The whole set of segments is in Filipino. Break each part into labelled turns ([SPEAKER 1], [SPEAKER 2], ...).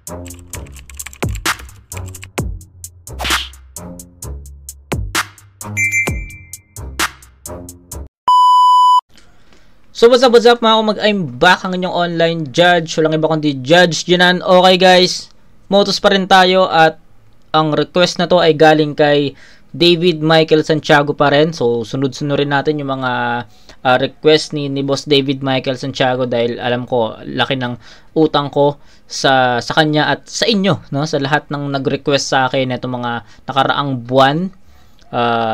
[SPEAKER 1] So what's up mga kumag, I'm back, ang inyong online judge. Walang iba kundi Judge Junan. Okay guys, motos pa rin tayo at ang request na to ay galing kay David Michael Santiago pa rin. So sunod-sunod rin natin yung mga request ni Boss David Michael Santiago dahil alam ko laki ng utang ko sa kanya at sa inyo, no? Sa lahat ng nag-request sa akin itong mga nakaraang buwan.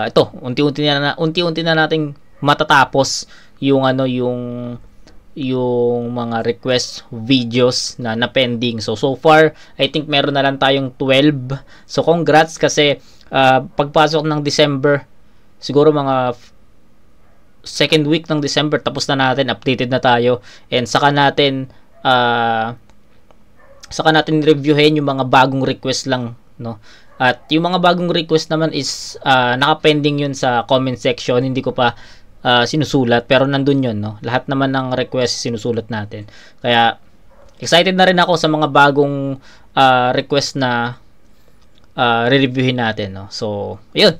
[SPEAKER 1] Ito, unti-unti na nating matatapos yung yung mga request videos na pending. So far I think meron na lang tayong 12. So congrats kasi pagpasok ng December, siguro mga second week ng December tapos na natin, updated na tayo, and saka natin reviewin yung mga bagong request lang, no? At yung mga bagong request naman is naka-pending yun sa comment section, hindi ko pa sinusulat, pero nandun yun, no? Lahat naman ng request sinusulat natin. Kaya excited na rin ako sa mga bagong request na re-reviewin natin, no? So ayun,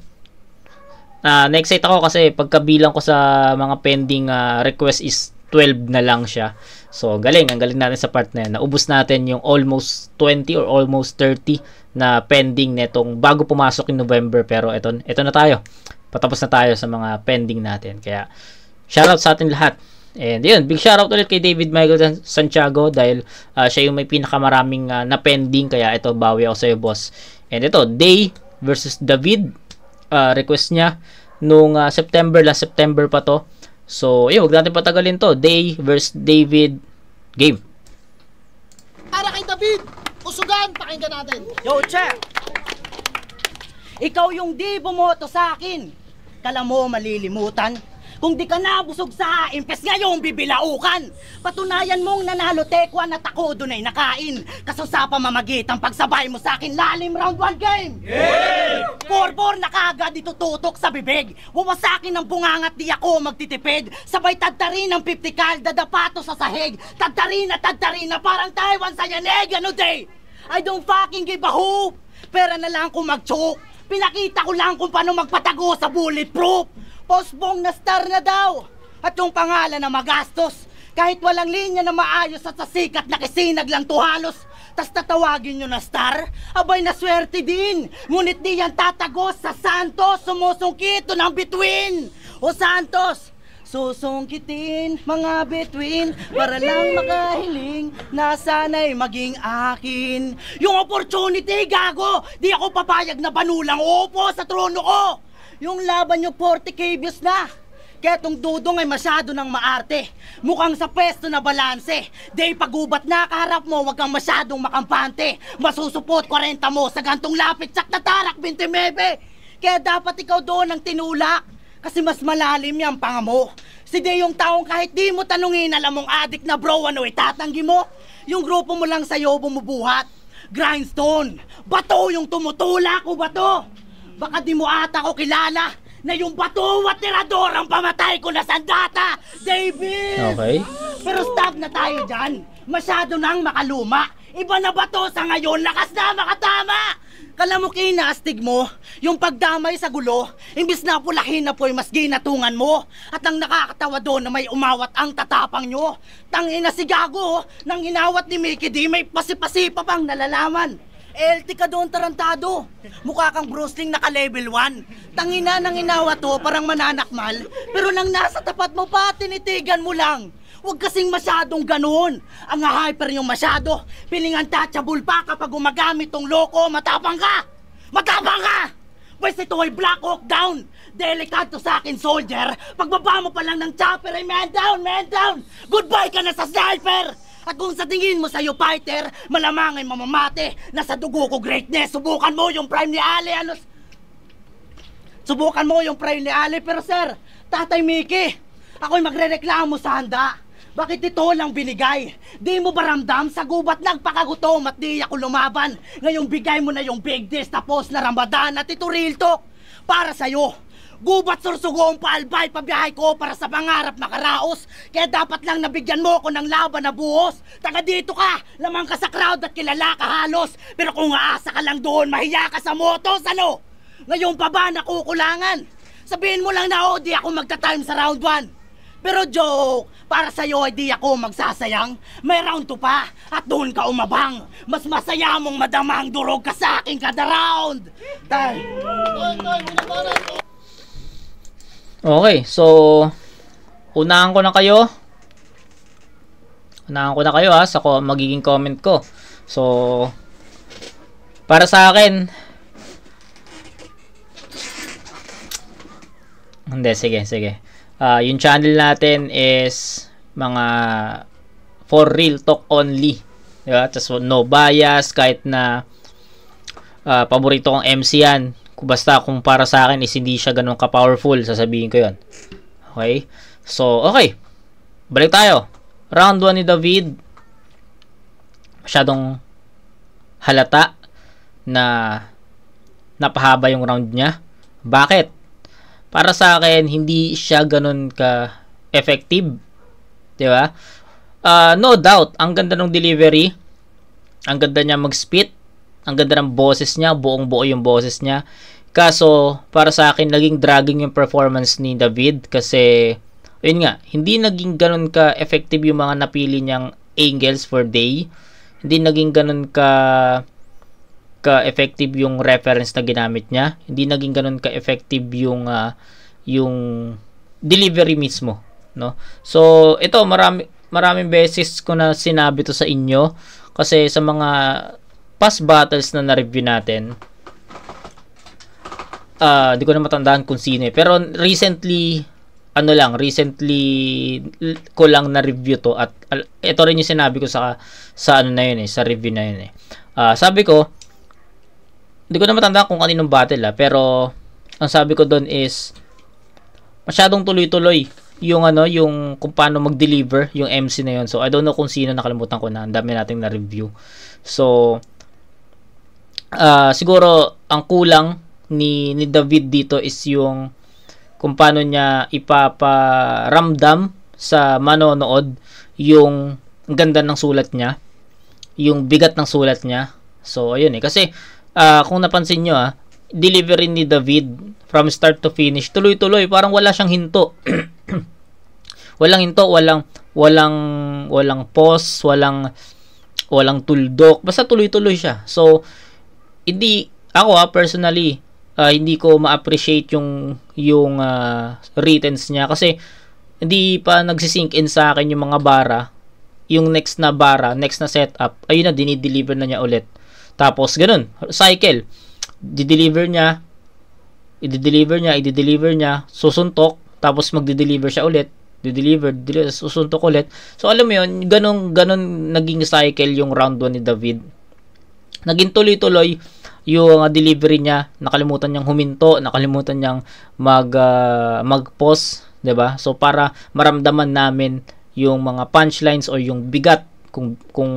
[SPEAKER 1] na-excite ako kasi pagkabilang ko sa mga pending request is 12 na lang siya. So ang galing natin sa part na yun. Naubos natin yung almost 20 or almost 30 na pending netong bago pumasok in November, pero ito na tayo. Patapos na tayo sa mga pending natin. Kaya shoutout sa atin lahat. And yun, big shoutout ulit kay David Michael Santiago dahil siya yung may pinakamaraming na pending. Kaya ito, bawi ako sa iyo, boss. And ito, Day versus David. Request niya nung last September pa to. So yun, huwag natin patagalin to. Day versus David, game.
[SPEAKER 2] Para kay David, usugan, pakinggan natin.
[SPEAKER 3] Yo, check! Ikaw yung di bumoto sa akin. Kala mo malilimutan? Kung di ka nabusog sa impes ngayong bibilaukan. Patunayan mong nanalo tekwan at ako doon ay nakain. Kaso sa pamamagitan pagsabay mo sa akin lalim round 1 game. Yeah! 4-4 na kaagad itututok sa bibig. Wawasakin ng bungangat di ako magtitipid. Sabay tadtarin ng 50 kal dadapato sa sahig. Tadtarin na parang Taiwan sa yanig. Ano day? I don't fucking give a hoop. Pera na lang kung mag-choke. Pinakita ko lang kung paano magpatago sa bulletproof. Postbong na star na daw. At yung pangalan na magastos. Kahit walang linya na maayos at sa sikat na kisinag lang to halos. Tas tatawagin nyo na star? Abay na swerte din. Ngunit di yan tatagos sa Santos. Sumusungkito ng bituin. O Santos, susungkitin mga bituin para lang makahiling na sana'y maging akin. Yung opportunity, gago! Di ako papayag na banulang upo sa trono ko! Yung laban nyo 40k views na! Kaya tong dudong ay masyado ng maarte. Mukhang sa pwesto na balanse. Di pagubat na kaharap mo, wag kang masyadong makampante. Masusupot 40 mo sa gantong lapit, sak na tarak 20 mebe. Kaya dapat ikaw doon ang tinulak. Kasi mas malalim yung panga mo. Si Day yung taong kahit di mo tanungin, alam mong adik na bro, ano itatanggi mo? Yung grupo mo lang sa'yo bumubuhat. Grindstone, bato yung tumutulak o bato? Baka di mo ata ko kilala na yung bato at tirador ang pamatay ko na sandata, David!
[SPEAKER 1] Okay.
[SPEAKER 3] Pero stop na tayo dyan. Masyado nang makaluma. Iba na bato sa ngayon, lakas na makatama! Kala mo kinaastig mo, yung pagdamay sa gulo, imbis na pulahin na po'y mas ginatungan mo. At ang nakakatawa doon na may umawat ang tatapang nyo. Tangina si Gago, nang inawat ni Mickey D, may pasipasi pa bang nalalaman. LT ka doon tarantado, mukha kang Bruce Lee naka-level 1. Tangina nang inawat to, parang mananakmal, pero nang nasa tapat mo pa, tinitigan mo lang. Huwag kasing masyadong ganoon. Ang hyper yung masyado. Piling untouchable pa kapag gumagamit tong loko. Matapang ka! Matapang ka! Pwes ito ay Black Hawk down. Delikado sa akin, soldier. Pagbaba mo pa lang ng chopper ay man down, man down. Goodbye ka na sa sniper. At kung sa tingin mo sa'yo fighter, malamang ay mamamate. Nasa dugo ko greatness. Subukan mo yung prime ni Ali. Subukan mo yung prime ni Ali. Pero sir, Tatay Mickey, ako'y magrereklamo sa handa. Bakit ito lang binigay? Di mo ba ramdam sa gubat nagpakagutom at di ako lumaban? Ngayong bigay mo na yung big dish tapos na Ramadan at ito real talk para sa'yo. Gubat sursugo ang paalbay pabiyahe ko para sa pangarap makaraos. Kaya dapat lang nabigyan mo ko ng laban na buhos. Taga dito ka, lamang ka sa crowd at kilala ka halos. Pero kung aasa ka lang doon, mahiya ka sa motos, ano? Ngayon pa ba nakukulangan? Sabihin mo lang na di ako magta-time sa round 1. Pero joke, para sa'yo ay di ako magsasayang. May round 2 pa at doon ka umabang. Mas masaya mong madama ang durog ka sa akin kada round. Dahil...
[SPEAKER 1] Okay, so unahan ko na kayo. Unahan ko na kayo ha sa magiging comment ko. So para sa akin, hindi, sige. Yung channel natin is mga for real talk only. Diba? So, no bias, kahit na paborito kong MC yan. Basta kung para sa akin is hindi siya ganun ka-powerful, sasabihin ko yon. Okay? So, okay. Balik tayo. Round 1 ni David. Masyadong halata na napahaba yung round niya. Bakit? Para sa akin, hindi siya ganun ka-effective. Diba? No doubt, ang ganda ng delivery. Ang ganda niya mag-spit. Ang ganda ng boses niya. Buong-buo yung boses niya. Kaso, para sa akin, naging dragging yung performance ni David. Kasi, yun nga, hindi naging ganun ka-effective yung mga napili niyang angles for day. Hindi naging ganun ka-effective yung reference na ginamit niya. Hindi naging ganun ka-effective yung delivery mismo, no? So ito maraming beses ko na sinabi to sa inyo kasi sa mga past battles na na-review natin, di ko na matandaan kung sino pero recently ko lang na-review to at ito rin yung sinabi ko sa ano na yun sa review na yun sabi ko, hindi ko na matandaan kung kaninong battle pero ang sabi ko doon is masyadong tuloy-tuloy yung kung paano mag-deliver yung MC na yun. So I don't know kung sino, nakalimutan ko na. Ang dami nating na-review. So siguro ang kulang ni David dito is yung kung paano niya ipaparamdam sa manonood yung ganda ng sulat niya, yung bigat ng sulat niya. So ayun kasi kung napansin nyo delivery ni David from start to finish, tuloy-tuloy, parang wala siyang hinto. Walang hinto, walang pause, walang tuldok, basta tuloy-tuloy siya. So hindi ako personally hindi ko ma-appreciate yung writtens niya kasi hindi pa nagsisink in sa akin yung mga bara, yung next na setup, ayun na dinideliver na niya ulit. Tapos ganun, cycle. I-deliver niya, susuntok, tapos magde-deliver siya ulit, susuntok ulit. So alam mo yun, ganun naging cycle yung round 1 ni David. Naging tuloy-tuloy yung delivery niya, nakalimutan niyang huminto, nakalimutan niyang mag-pause, 'di ba? So para maramdaman namin yung mga punchlines or yung bigat kung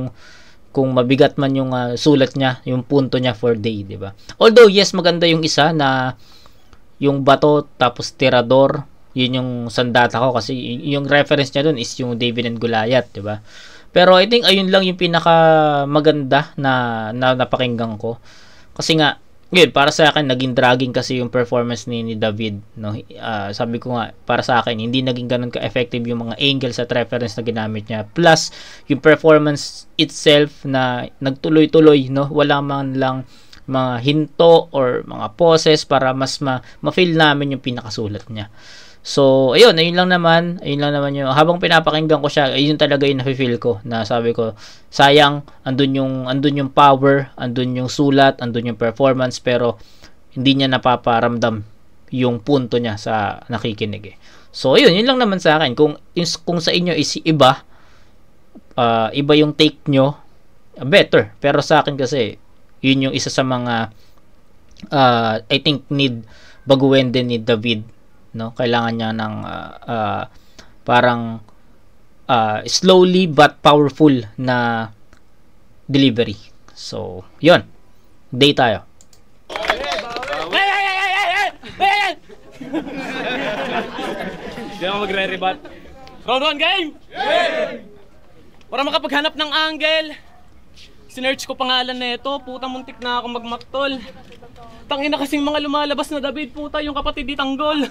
[SPEAKER 1] mabigat man yung sulat niya, yung punto niya for day, di ba? Although yes, maganda yung isa na yung bato tapos tirador, yun yung sandata ko kasi yung reference niya dun is yung David and Goliath, di ba? Pero I think ayun lang yung pinaka maganda na napakinggan ko. Kasi nga yun, para sa akin naging dragging kasi yung performance ni David, no? Sabi ko nga, para sa akin hindi naging ganun ka-effective yung mga angles at reference na ginamit niya. Plus yung performance itself na nagtuloy-tuloy, no? Wala man lang mga hinto or mga poses para mas ma-feel namin yung pinakasulat niya. So, ayun lang naman yung habang pinapakinggan ko siya, ayun talaga yung nafe-feel ko na sabi ko, sayang, andun yung power, andun yung sulat, andun yung performance, pero hindi niya napaparamdam yung punto niya sa nakikinig. So, ayun lang naman sa akin. Kung sa inyo is iba yung take nyo, better. Pero sa akin kasi, yun yung isa sa mga I think baguhin din ni David, no? Kailangan niya ng parang slowly but powerful na delivery. So, yun. Day tayo.
[SPEAKER 4] Hindi ako magre-rebut. Round 1 game! Para makapaghanap ng angle, sinearch ko pangalan na ito. Puta, muntik na ako magmaktol. Tangina kasing mga lumalabas na David, puta, yung kapatid ni Tanggol.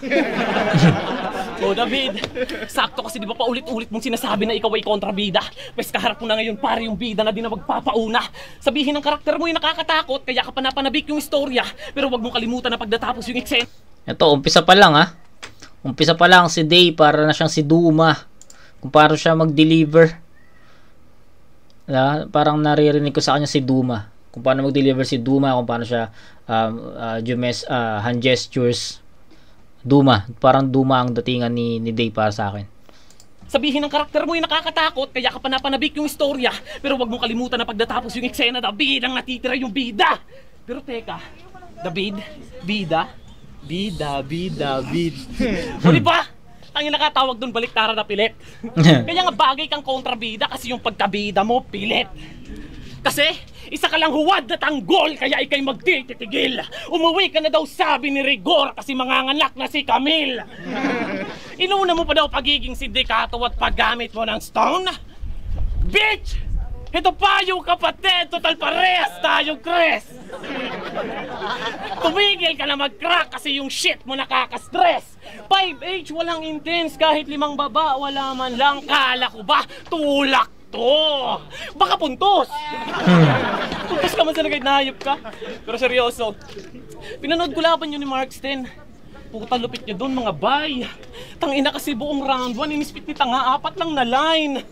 [SPEAKER 4] Oh, David, sakto kasi di ba paulit-ulit mong sinasabi na ikaw ay kontrabida. Pwes kaharap mo na ngayon pare yung bida na di na magpapauna. Sabihin ng karakter mo yung nakakatakot, kaya ka panapanabik yung istorya. Pero wag mong kalimutan na pagdatapos yung eksena.
[SPEAKER 1] Ito, umpisa pa lang ha. Umpisa pa lang si Day, para na siyang si Duma. Kung paano siya mag-deliver. Parang naririnig ko sa kanya si Duma. Kung paano mag-deliver si Duma, kung paano siya hand gestures. Duma. Parang Duma ang datingan ni Day para sa akin.
[SPEAKER 4] Sabihin ng karakter mo yung nakakatakot, kaya ka panapanabik yung istorya. Pero wag mong kalimutan na pagdatapos yung eksena, David, ang natitira yung bida. Pero teka, David, bida. O di ba? Ang nakatawag doon baliktaran na pilit. Kaya nga bagay kang kontrabida kasi yung pagkabida mo pilit. Kasi isa ka lang huwad na tanggol kaya ikay magtititigil. Umuwi ka na daw sabi ni Rigor kasi manganganak na si Camille. Inuna mo pa daw pagiging sindikato at paggamit mo ng stone? Bitch! Ito pa yung kapatid, total parehas tayong Chris. Tumigil ka na mag-crack kasi yung shit mo nakaka-stress. 5H walang intense kahit 5 baba, wala man lang. Kala ko ba tulak to? Baka puntos. Puntos ka man sa nagay na hayop ka. Pero seryoso, pinanood ko laban yun ni Marks 10. Puta lupit nyo doon mga bay. Tangina kasi buong round 1 inispit ni Tanga 4 lang na line.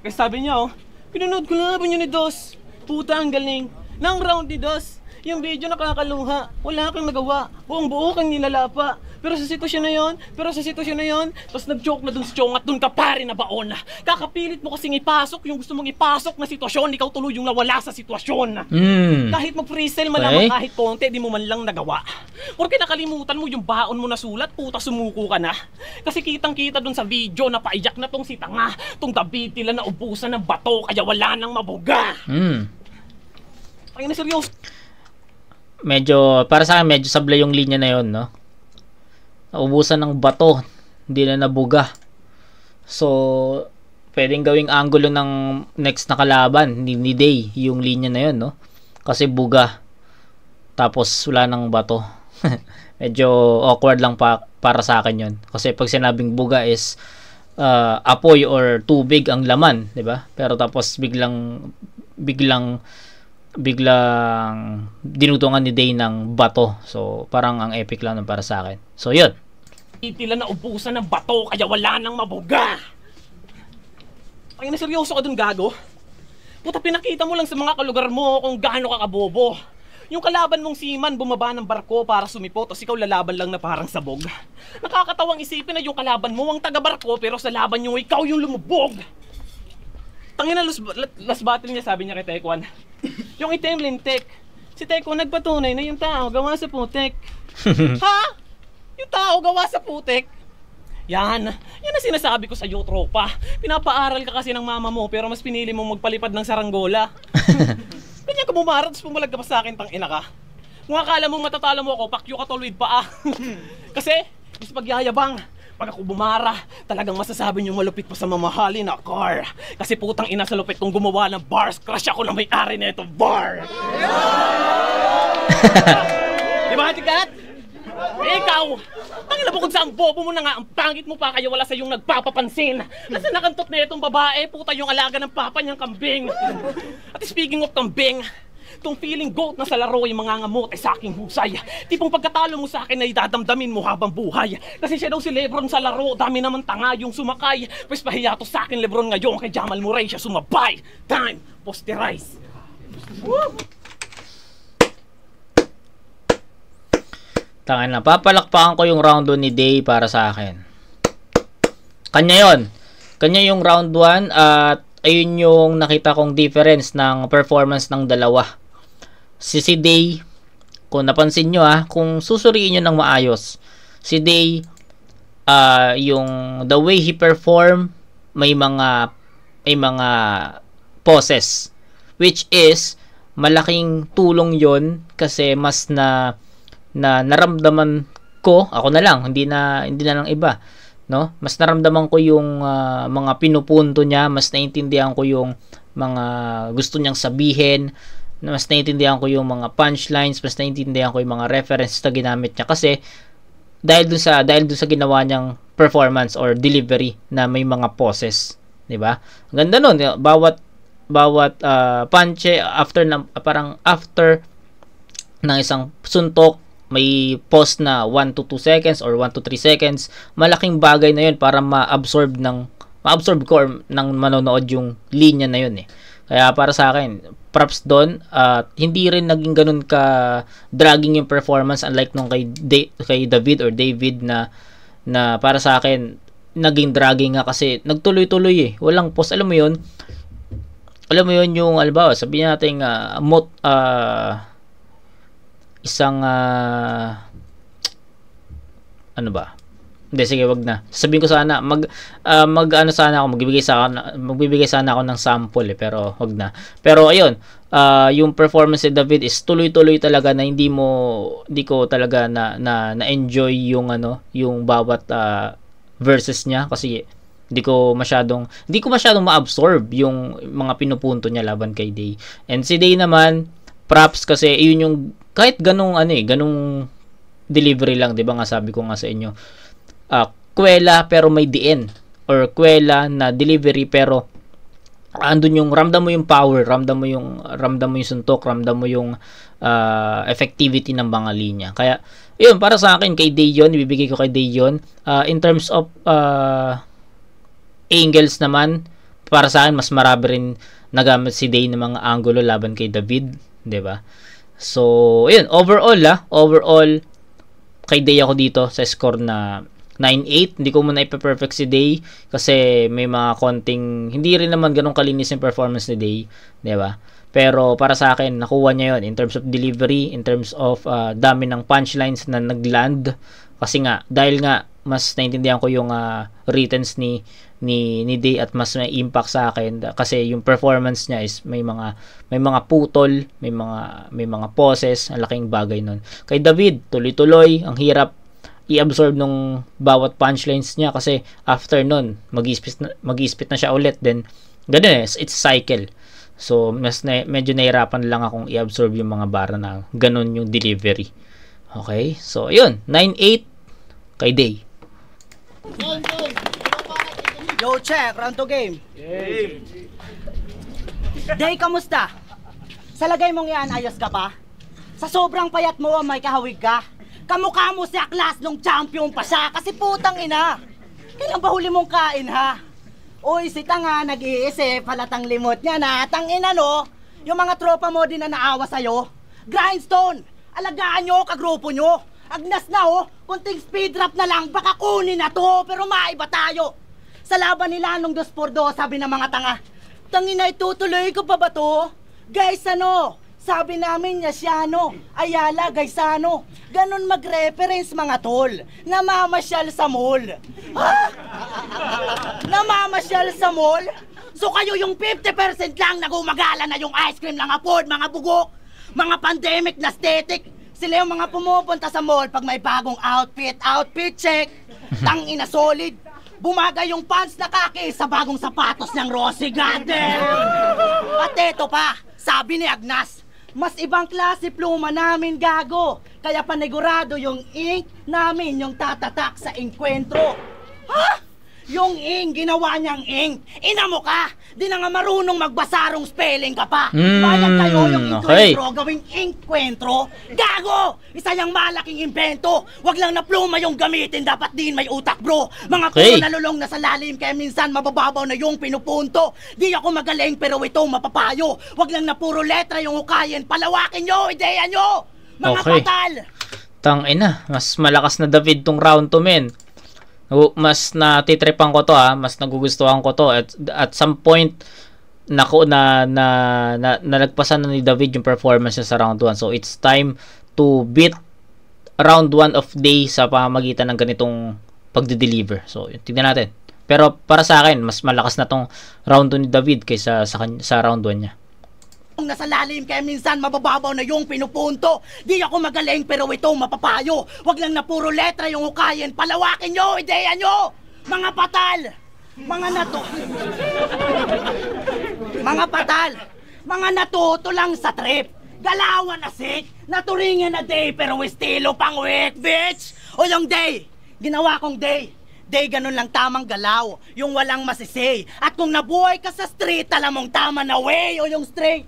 [SPEAKER 4] Kaya sabi niya pinanood ko laban yun ni Dos. Puta ang galing ng round ni Dos. Yung video nakakalungha. Wala kang nagawa. Buong buo kang nilalapa. Pero sa sitwasyon na yon, tapos nag-joke na dun si Chong at dun ka pare na baon. Kakapilit mo kasing ipasok yung gusto mong ipasok na sitwasyon, ikaw tuloy yung nawala sa sitwasyon. Kahit mag-freestyle malamang kahit konti, di mo man lang nagawa. Porque nakalimutan mo yung baon mo na sulat, puta sumuko ka na. Kasi kitang-kita dun sa video na paiyak na tong si Tanga, tong David tila na ubusan ng bato kaya wala nang mabuga. Ay na seryoso.
[SPEAKER 1] Medyo, para sa akin, medyo sablay yung linya na yon, no? Naubusan ng bato, hindi na nabuga. So, pwedeng gawing angulo ng next na kalaban ni Day, yung linya na yon, no? Kasi buga. Tapos, wala ng bato. Medyo awkward lang para sa akin yon. Kasi pag sinabing buga is apoy or tubig ang laman, di ba? Pero tapos biglang dinutungan ni Day ng bato. So, parang ang epic lang para sa akin. So, yun.
[SPEAKER 4] Tila na ubusan ng bato kaya wala nang mabuga. Ay na seryoso ka dun, gago. Puta, pinakita mo lang sa mga kalugar mo kung gaano ka kabobo. Yung kalaban mong seaman bumaba ng barko para sumipot, tapos ikaw lalaban lang na parang sabog. Nakakatawang isipin na yung kalaban mo ang taga-barko pero sa laban nyo ikaw yung lumubog. Tangina last battle niya, sabi niya kay Tekwan. Yung item lintik. Si Tekwan nagpatunay na yung tao gawa sa putek. Ha? Yung tao gawa sa putek? Yan ang sinasabi ko sa iyo, tropa. Pinapaaral ka kasi ng mama mo pero mas pinili mo magpalipad ng saranggola. Ganyan ka bumarat, tapos pumalag ka pa sa akin, tangina ka. Kung akala mong matatalo mo ako, pakyo ka tulwid pa Kasi, mas pagyayabang. Pag ako bumara, talagang masasabi niyo malupit pa sa mamahalin na car. Kasi putang ina sa lupit kong gumawa ng bars, crush ako na may-ari na itong bar. Di ba, Tikat? Ikaw, tangina bukod sa ang bobo mo na nga, ang pangit mo pa kaya wala sa yung nagpapapansin. Kasi nakantot na itong babae, puta yung alaga ng papa niyang kambing. At speaking of kambing, tong feeling goat na sa laro yung mga ngamot ay sa aking husay. Tipong pagkatalo mo sa akin ay dadamdamin mo habang buhay. Kasi siya daw si Lebron sa laro, dami naman tanga yung sumakay. Pues pahiya to sa akin Lebron ngayon, kay Jamal Murray siya sumabay. Time, posterize. Woo!
[SPEAKER 1] Tangin na, papalakpakan ko yung round 1 ni Day para sa akin. Kanya yon. Kanya yung round 1 at ayun yung nakita kong difference ng performance ng dalawa. Si Day, kung napansin nyo kung susuriin nyo ng maayos, si Day, yung the way he perform, may mga poses. Which is, malaking tulong yon kasi mas naramdaman ako na lang, hindi na lang iba, no? Mas naramdaman ko yung mga pinupunto niya, mas naintindihan ko yung mga gusto niyang sabihin, mas naintindihan ko yung mga punchlines, mas naintindihan ko yung mga references na ginamit niya kasi dahil dun sa ginawa niyang performance or delivery na may mga poses, 'di ba? Ganda nun, bawat punche parang after ng isang suntok may pause na 1 to 2 seconds or 1 to 3 seconds. Malaking bagay na yun para ma-absorb ko or ng manonood yung linya na yun eh. Kaya para sa akin, props doon. Hindi rin naging ganun ka dragging yung performance unlike nung kay David or David na para sa akin naging dragging nga kasi nagtuloy-tuloy eh. Walang pause. Alam mo yun yung albawa, sabihin natin isang ano ba? Hindi, sige, wag na. Sabihin ko sana magbibigay sana ako ng sample eh, pero wag na. Pero ayun, yung performance ni David is tuloy-tuloy talaga na hindi ko talaga na-enjoy yung bawat verses niya kasi hindi ko masyadong ma-absorb yung mga pinupunto niya laban kay Day. And si Day naman, props kasi yun yung kahit ganung delivery lang, 'di ba nga sabi ko nga sa inyo. Kwela pero may DN or kwela na delivery pero andun yung ramdam mo yung power, ramdam mo yung suntok, ramdam mo yung effectivity ng mga linya. Kaya yun, para sa akin kay Day yun, ibibigay ko kay Day yun. In terms of angles naman, para sa akin mas marami rin nagamit si Day ng mga angulo laban kay David, 'di ba? So, ayun, overall kay Day ako dito sa score na 9-8. Hindi ko muna ipa-perfect si Day kasi may mga konting hindi rin naman ganun kalinis yung performance ni Day, 'di ba? Pero para sa akin, nakuha niya 'yon in terms of delivery, in terms of dami ng punchlines na nagland kasi nga dahil nga mas naintindihan ko yung writtens ni Day at mas may impact sa akin kasi yung performance niya is may mga putol, may mga poses, ang laking bagay nun. Kay David, tuloy-tuloy, ang hirap i-absorb nung bawat punchlines niya kasi after nun, mag-ispit na siya ulit, then ganun eh, it's cycle. So medyo nahirapan lang akong i-absorb yung mga bara na ganun yung delivery. Okay? So ayun, 9-8 kay Day.
[SPEAKER 3] Yo, check, round to game. Day, kamusta? Sa lagay mong yan, ayos ka pa? Sa sobrang payat mo, may kahawig ka? Kamukha mo si Aklas nung champion pa siya kasi putang ina. Kailan ba huli mong kain ha? Uy, si Tanga, nag-iisip, halatang limot niya na, tangina no, yung mga tropa mo din na naawa sa'yo. Grindstone, alagaan nyo, kagrupo nyo. Agnas na oh, kunting speed drop na lang, baka kunin na to, pero maiba tayo. Sa laban nila nung 2-2, sabi ng mga tanga, tangina, itutuloy ko pa ba to? Guys, sabi namin Yasiano, Ayala, Gaisano, ganun mag-reference mga tol, namamasyal sa mall. Ha? Namamasyal sa mall? So kayo yung 50% lang nagumagala na yung ice cream lang afford, mga bugok, mga pandemic na aesthetic. Sila yung mga pumupunta sa mall pag may bagong outfit check, tangina solid. Bumagay yung pants na kaki sa bagong sapatos ng Rossi, goddamn! At eto pa, sabi ni Agnas, mas ibang klase pluma namin, gago. Kaya panigurado yung ink namin yung tatatak sa enkwentro. Ha? Yung ink, ginawa niyang ink. Ina mo ka! Di na nga marunong magbasarong spelling ka pa. Bayad kayo yung enkwentro, gawing enkwentro. Gago! Isa yung malaking invento. Wag lang na pluma yung gamitin, dapat din may utak, bro. Mga puro nalulong na sa lalim, kaya minsan mabababaw na yung pinupunto. Di ako magaling, pero ito mapapayo. Wag lang na puro letra yung hukayin, palawakin nyo, ideya nyo! Mga patal!
[SPEAKER 1] Tangina, mas malakas na David tong round to, men. Mas natitripan ko to mas nagugustuhan ko to at some point nalagpasan na ni David yung performance niya sa round 1, so it's time to beat round 1 of Day sa pamamagitan ng ganitong pagde-deliver. So tignan natin, pero para sa akin mas malakas na tong round 2 ni David kaysa sa round 1 niya.
[SPEAKER 3] Kung nasa lalim kaya minsan mabababaw na yung pinupunto. Di ako magaling pero ito mapapayo. Wag lang na puro letra yung hukayin. Palawakin nyo, ideya nyo! Mga patal! Mga nato... Mga patal! Mga natuto lang sa trip. Galawan na sick. Naturingan na day pero estilo pang week, bitch! O yung day! Ginawa kong day. Day, ganun lang tamang galaw. Yung walang masisay. At kung nabuhay ka sa street, alam mong tama na way. O yung straight.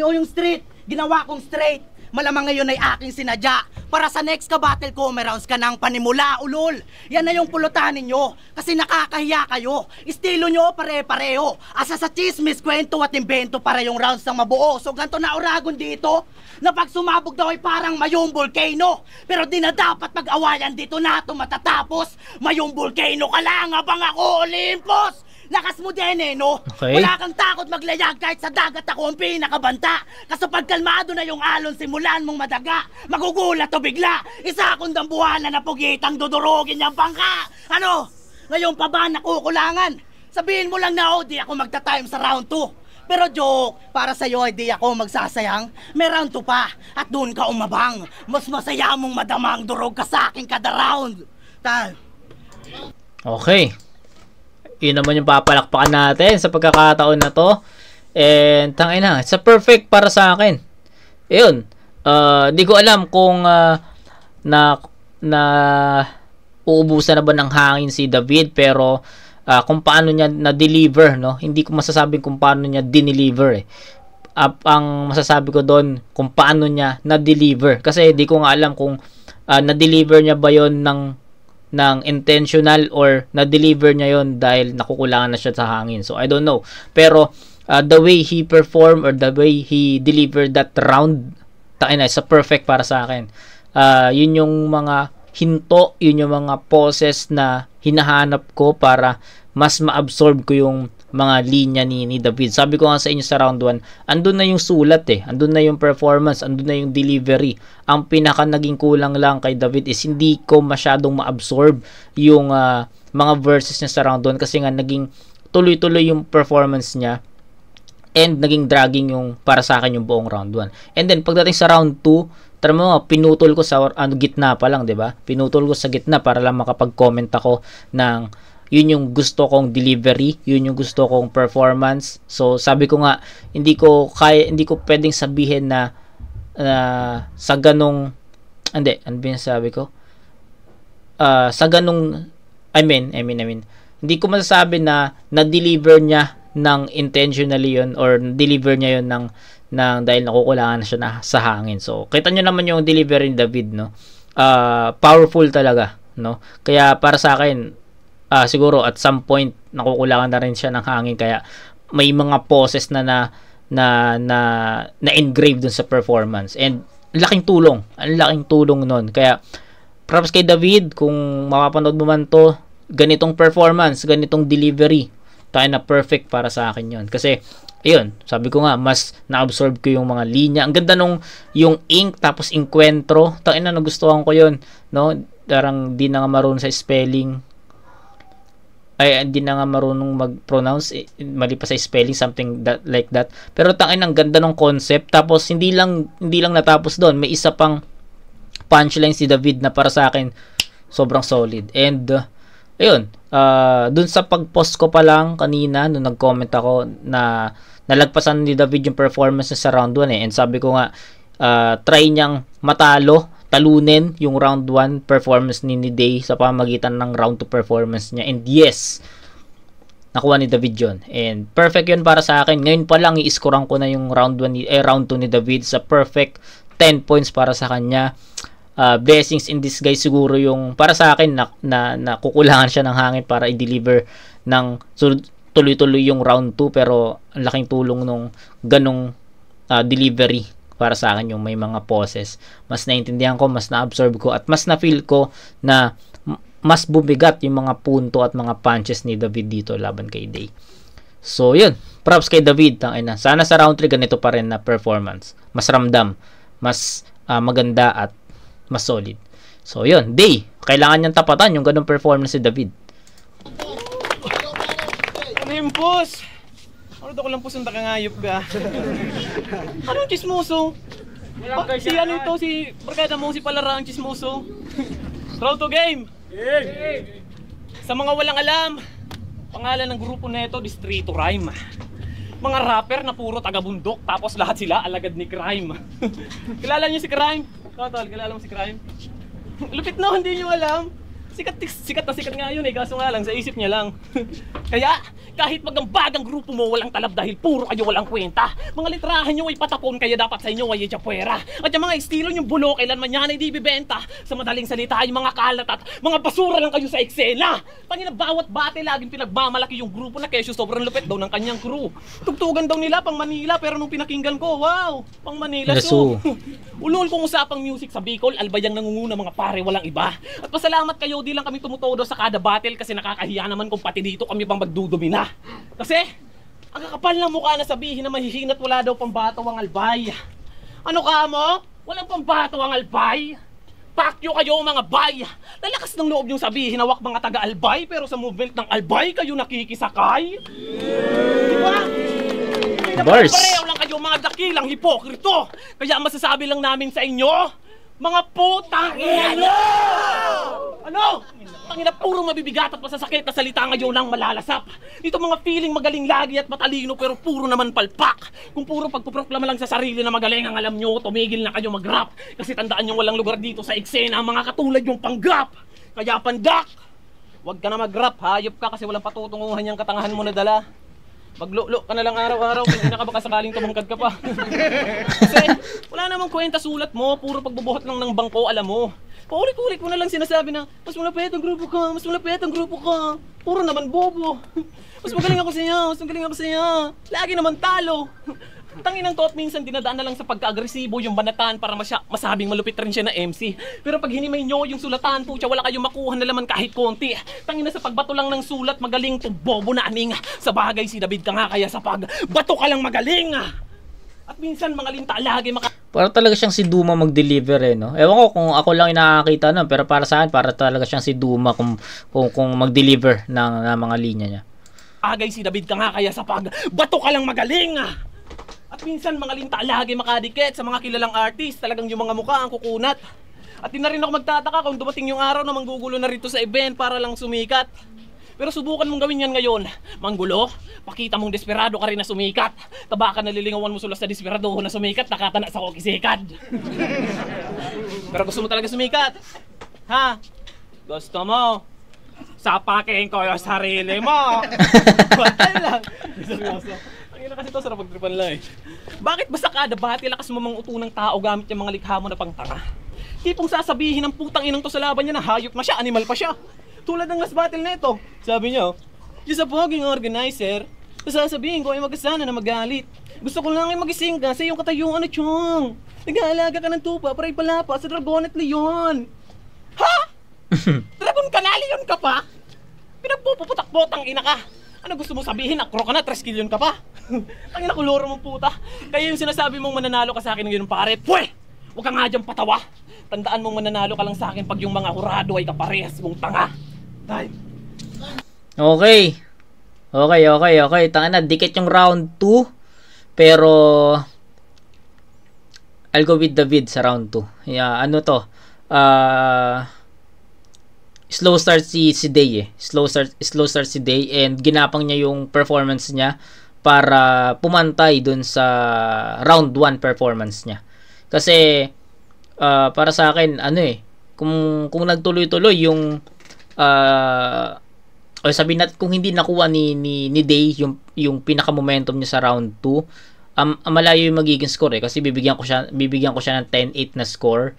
[SPEAKER 3] O yung street. Ginawa kong straight. Malamang ngayon ay aking sinadya. Para sa next ka battle ko, may rounds ka ng panimula, ulol. Yan na yung pulutan ninyo. Kasi nakakahiya kayo. Estilo nyo pare-pareho. Asa sa chismis, kwento at imbento para yung rounds ng mabuo. So ganito na oragon dito. Na pag sumabog daw ay parang mayong volcano. Pero di na dapat pag-awayan dito na ito matatapos. Mayong volcano ka lang habang ako Olympus. Lakas mo din eh, no?
[SPEAKER 1] Okay.
[SPEAKER 3] Wala kang takot maglayag kahit sa dagat ako ang pinakabanta. Kasi pag kalmado na yung alon, simulan mong madaga. Magugulat o bigla. Isa akong dambuhala na pugitang dudurugin niyang bangka. Ano? Ngayon pa ba nakukulangan? Sabihin mo lang na di ako magta-time sa round 2. Pero joke, para sa'yo ay di ako magsasayang. May round 2 pa at doon ka umabang. Mas masaya mong madamang durog ka sa akin kada round.
[SPEAKER 1] Okay. Yun naman yung papalakpakan natin sa pagkakataon na to. And tangin na, it's a perfect para sa akin. Ayun. Di ko alam kung na uubusan na ba ng hangin si David, pero kung paano niya na-deliver, no? Hindi ko masasabing kung paano niya dineliver eh. Ang masasabi ko doon kung paano niya na-deliver, kasi di ko nga alam kung na-deliver niya ba yon ng intentional or na-deliver niya yon dahil nakukulangan na siya sa hangin. So I don't know, pero the way he performed or the way he delivered that round, it's a perfect para sa akin. Yun yung mga hinto, yun yung mga poses na hinahanap ko para mas ma-absorb ko yung mga linya ni David. Sabi ko nga sa inyo sa round 1, andun na yung sulat eh, andun na yung performance, andun na yung delivery. Ang pinaka naging kulang lang kay David is hindi ko masyadong ma-absorb yung mga verses niya sa round 1, kasi nga naging tuloy-tuloy yung performance niya and naging dragging yung para sa akin yung buong round 1. And then pagdating sa round 2, tara mo, pinutol ko sa gitna pa lang, 'di ba? Pinutol ko sa gitna para lang makapag-comment ako ng yun yung gusto kong delivery, yun yung gusto kong performance. So sabi ko nga, hindi ko pwedeng sabihin na sa ganong ano ba sabi ko? Sa ganong hindi ko masasabi na na-deliver niya ng intentionally yun or deliver niya yun ng dahil nakukulangan na siya sa hangin. So kita nyo naman yung delivery ni David, no? Powerful talaga, no? Kaya para sa akin, siguro at some point nakukulangan na rin siya ng hangin, kaya may mga poses na engrave dun sa performance, and ang laking tulong nun. Kaya props kay David, kung mapapanood mo man to, ganitong performance, ganitong delivery, tayo na perfect para sa akin yun. Kasi ayun, sabi ko nga, mas na-absorb ko yung mga linya. Ang ganda nung yung ink tapos inkwentro, nagustuhan ko yun, no? Darang di na nga marunong sa spelling, hindi na nga marunong mag-pronounce, mali pa sa spelling, something like that. Pero ang ganda ng concept. Tapos hindi lang natapos doon, may isa pang punchline si David na para sa akin sobrang solid. And ayun, dun sa pag-post ko pa lang kanina nung nag-comment ako na nalagpasan ni David yung performance sa round 1 eh. And sabi ko nga, try niyang talunin yung round 1 performance ni Day sa pamagitan ng round 2 performance niya. And yes, nakuha ni David yun. And perfect yun para sa akin. Ngayon pa lang, i-scorean ko na yung round 2 ni David sa perfect 10 points para sa kanya. Blessings in disguise siguro yung para sa akin na kukulangan siya ng hangin para i-deliver ng tuloy-tuloy yung round 2, pero ang laking tulong nung ganong delivery para sa akin yung may mga poses. Mas naintindihan ko, mas na-absorb ko, at mas na-feel ko na mas bumigat yung mga punto at mga punches ni David dito laban kay Day. So yun, props kay David. Sana sa round 3 ganito pa rin na performance. Mas ramdam, mas maganda at mas solid. So yun, Day, kailangan niyang tapatan yung ganong performance ni David.
[SPEAKER 4] Olympus! Proud ako lang po sunda kangayop ka. Anong chismoso? Si ano ito, si barkada mo, si Palara ang chismoso. Proud to game! Sa mga walang alam, pangalan ng grupo na ito, Distrito Rhyme. Mga rapper na puro taga-bundok, tapos lahat sila alagad ni Crime. Kilala niyo si Crime? Tol, kilala mo si Crime? Lupit na, hindi niyo alam. Sikat na sikat nga yun eh, kaso nga lang, sa isip niya lang. Kaya, kahit magambagang grupo mo walang talab dahil puro kayo walang kwenta. Mga litrahan nyo ay patapon, kaya dapat sa inyo ay itsapuera. At yung mga estilo nyong bulo, kailanman yan ay di bibenta. Sa madaling salita ay mga kalat at mga basura lang kayo sa eksena. Tangina, bawat bate laging pinagmamalaki yung grupo na kesyo sobrang lupit daw ng kanyang crew. Tugtugan daw nila pang Manila, pero nung pinakinggan ko, wow, pang Manila so. Ulol kong usapang music sa Bicol, albayang nangunguna mga pare walang iba. At pasalamat kayo, di lang kami tumutodo sa kada battle kasi nakakahiya naman kung pati dito kami pang magdudumi na. Kasi, ang kakapal na mukha na sabihin na mahihinat wala daw pambato ang albay. Ano ka mo? Walang pambato ang albay? Pakyo kayo mga bay! Lalakas ng loob yung sabihin na wak mga taga-albay pero sa movement ng albay kayo nakikisakay? Di ba?
[SPEAKER 1] Bars.
[SPEAKER 4] Pareho lang kayo mga dakilang hipokrito. Kaya masasabi lang namin sa inyo, mga putang ina! Ano? Tangina, puro mabibigat at masasakit na salita ngayon lang malalasap. Ito mga feeling magaling lagi at matalino pero puro naman palpak. Kung puro pagpuproklama lang sa sarili na magaling ang alam nyo, tumigil na kayo mag-rap. Kasi tandaan nyo walang lugar dito sa eksena ang mga katulad yung panggap. Kaya pandak, wag ka na mag-rap, hayop ka kasi walang patutunguhan yung katangahan mo na dala. Maglulo ka na lang araw-araw kung hindi na ka baka sakaling tumangkad ka pa. Kasi wala namang kwenta sulat mo, puro pagbubuhat lang ng bangko, alam mo. Paulit-ulit mo na lang sinasabi na mas malapit ang grupo ka, mas malapit ang grupo ka. Puro naman bobo. Mas magaling ako sa iyo, mas magaling ako sa iyo. Lagi naman talo. Tanginang to at minsan dinadaan na lang sa pagka-agresibo yung banatan para masabing malupit rin siya na MC. Pero pag hinimay nyo yung sulatan, pucha, wala kayong makuha na laman kahit konti. Tangina sa pagbato lang ng sulat, magaling to bobo na aning. Sa bagay si David ka nga kaya sa pagbato ka lang magaling. At minsan mga linta lagi
[SPEAKER 1] para talaga siyang si Duma mag-deliver eh, no? Ewan ko kung ako lang yung nakakita nun, pero para sa akin, para talaga siyang si Duma kung mag-deliver ng mga linya niya.
[SPEAKER 4] Agay si David ka nga kaya sa pagbato ka lang magaling. At minsan mga linta lagi makadikit sa mga kilalang artist, talagang yung mga mukha ang kukunat. At di na rin ako magtataka kung dumating yung araw na manggugulo na rito sa event para lang sumikat. Pero subukan mong gawin yan ngayon. Manggulo, pakita mong desperado ka rin na sumikat. Taba ka nalilingawan mo sulas sa desperado na sumikat, nakatana sa kukisikad. Pero gusto mo talaga sumikat? Ha? Gusto mo? Sapakin ko yung sarili mo. Batay lang. Seryoso. Ang ina kasi ito, sarap pagtripan lang eh. Bakit ba sa kada bati lakas mo mang uto ng tao gamit yung mga likha mo na pangtanga? Tipong sasabihin ng putang inang to sa laban niya na hayop na siya, animal pa siya. Tulad ng last battle na ito. Sabi niyo, just a poging organizer. Sasabihin ko ay mag-asana na magalit. Gusto ko lang ay magising ka sa iyong katayuan na tiyong. Nag-aalaga ka ng tupa para ipalapa sa Dragon at Leon. Ha? Dragon ka na, Leon ka pa? Pinagpuputak-potang ina ka. Ano gusto mo sabihin? Akro ka na, 3 kilyon ka pa? Ang ina kuloro mong puta. Kaya yung sinasabi mong mananalo ka sa akin ng yun pare, pwe! Huwag ka nga dyan patawa. Tandaan mong mananalo ka lang sa akin pag yung mga hurado ay kaparehas mong tanga. Time.
[SPEAKER 1] Okay. Tanga na, dikit yung round 2. Pero I'll go with David sa round 2. Yeah, ano to? Slow start si Day eh. Slow start si Day and ginapang niya yung performance niya para pumantay dun sa round 1 performance niya. Kasi para sa akin ano eh, kung nagtuloy-tuloy yung o sabihin natin kung hindi nakuha ni Day yung pinaka momentum niya sa round 2, malayo yung magiging score eh, kasi bibigyan ko siya ng 10-8 na score.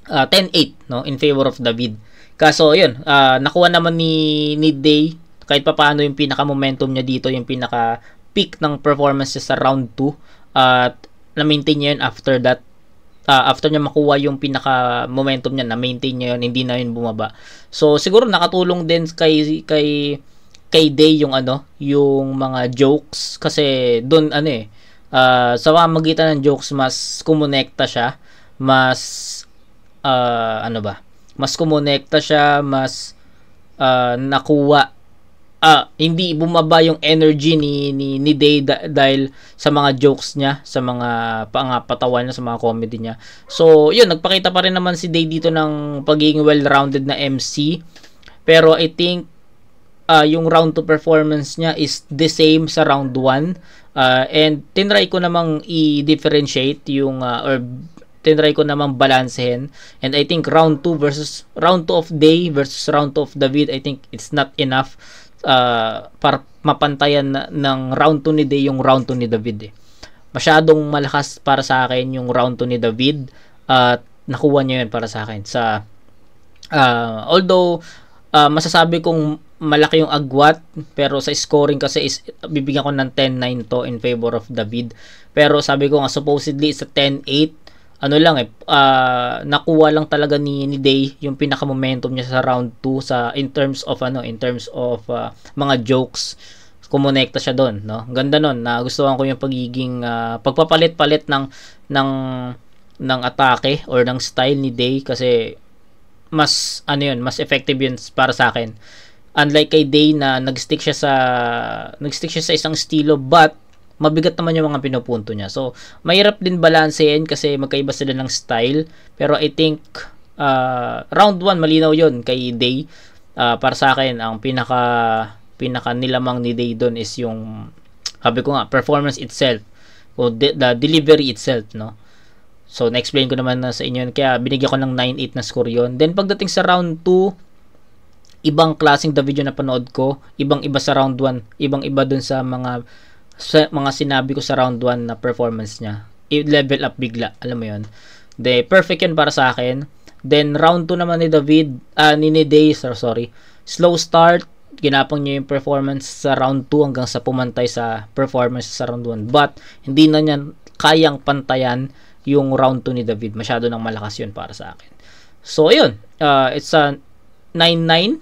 [SPEAKER 1] 10-8 no, in favor of David. Kaso yun, nakuha naman ni Day kahit papaano yung pinaka momentum niya dito, yung pinaka peak ng performance niya sa round 2, at na-maintain niya yun after that. After niya makuha yung pinaka momentum niya, na-maintain niya yun, hindi na yun bumaba. So siguro nakatulong din kay Day yung yung mga jokes, kasi doon sa pamamagitan ng jokes mas kumonekta siya, mas mas kumonekta siya, mas nakuha hindi bumaba yung energy ni Day dahil sa mga jokes niya, sa mga patawan niya, sa mga comedy niya. So, yun, nagpakita pa rin naman si Day dito ng pagiging well-rounded na MC. Pero I think yung round 2 performance niya is the same sa round 1. And tinry ko namang i-differentiate yung or tinry ko namang balansehin. And I think round 2 versus round 2 of Day versus round 2 of David, I think it's not enough para mapantayan ng round 2 ni Day yung round 2 ni David. Masyadong malakas para sa akin yung round 2 ni David at nakuha niya yun para sa akin. Although masasabi kong malaki yung agwat, pero sa scoring kasi is bibigyan ko ng 10-9 to in favor of David. Pero sabi ko nga supposedly is a 10-8. Nakuha lang talaga ni Day yung pinaka momentum niya sa round 2 in terms of mga jokes. Kumonekta siya doon, no? Ganda noon. Nagustuhan ko yung pagiging pagpapalit-palit ng atake or ng style ni Day kasi mas effective yun para sa akin. Unlike kay Day na nag-stick siya sa isang estilo, but mabigat naman yung mga pinupunto niya. So, mahirap din balansehin kasi magkaiba sila ng style. Pero I think round 1 malinaw yun kay Day. Para sa akin, ang pinaka nilamang ni Day doon is yung, sabi ko nga, performance itself o the delivery itself, no? So, na-explain ko naman na sa inyo yun. Kaya binigyan ko ng 9-8 na score yun. Then, pagdating sa round 2, ibang klaseng the video na panood ko. Ibang-iba sa round 1. Ibang-iba dun sa mga sinabi ko sa round 1 na performance niya. I-level up bigla. Alam mo yun. Perfect yun para sa akin. Then, round 2 naman ni David, ni Day, sorry. Slow start. Ginapang niya yung performance sa round 2 hanggang sa pumantay sa performance sa round 1. But, hindi na niya kayang pantayan yung round 2 ni David. Masyado nang malakas yun para sa akin. So, yun. It's a 9-9